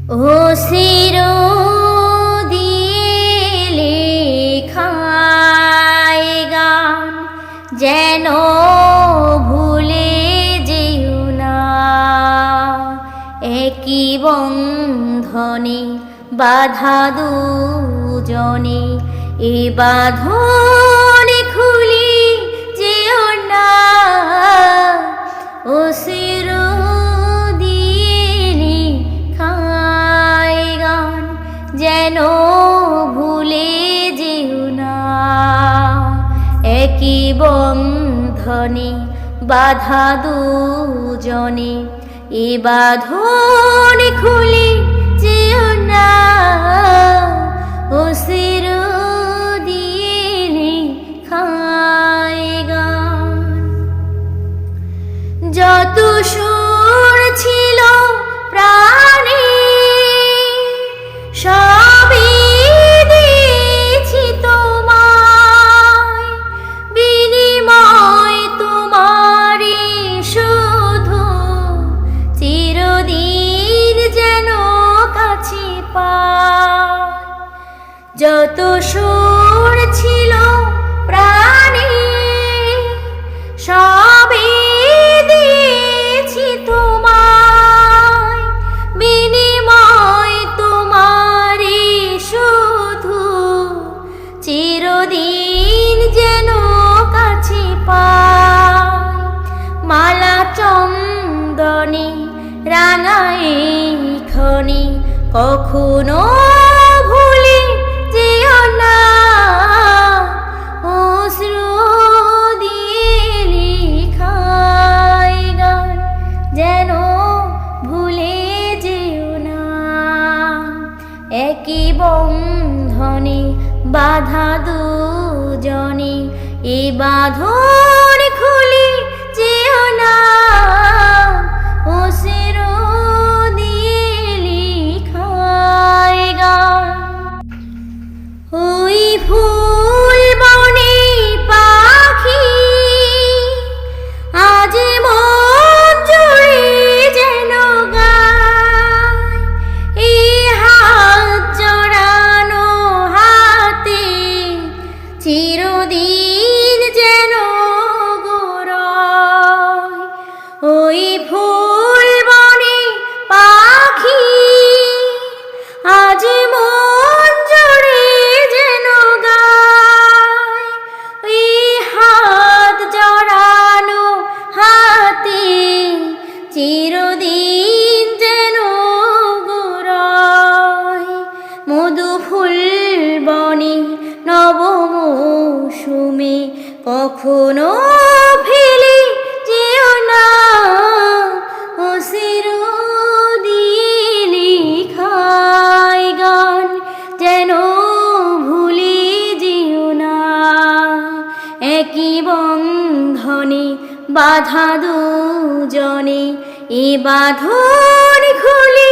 ও শির দিয়ে লেখায় গান যেন ভুলে যেও না, একই বন্ধনে বাধা দুজনে, এ বাঁধনে খুলি যেও না। ও শির যেন ভুলে যেও না, একই বন্ধনে বাধা দুজনে, এ বাঁধনে খুলে যেও না। ও শির দিয়ে লেখায় গান যত সুর ছিল প্রাণে সবই দিয়েছি তোমায়, বিনিময় তোমারই শুধু চিরদিন যেন কাছে পাই। যত সুর ছিল প্রাণে সবই দিয়েছি তোমায়, বিনিময় তোমারই শুধু চিরদিন যেন কাছে পাই। মালা চন্দনে রাঙায় ক্ষণে কখনো ভুলে যেও না। অশ্রু দিয়ে লেখায় গান যেন ভুলে যেও না, একই বন্ধনে বাধা দুজনে, এ বাঁধন খুলে যেও না। ও শির দিয়ে লেখায় গান ওই ফুল বনে পাখি আজ মন জুড়ে যেন গায়, এই হাত জড়ানো হাতে চিরদিন যেন গোড়ায়। ওই ফুল বনে পাখি আজ মন জুড়ে যেন গায়, এই হাত জড়ানো হাতে চিরদিন যেন গোড়ায়। মধু ফুল বনে নব মৌসুমে কখনো ফেলে যেও না। ও শির দিয়ে লেখায় গান যেন ভুলে যেও না, একই বন্ধনে বাধা দুজনে, এ বাঁধন খুলে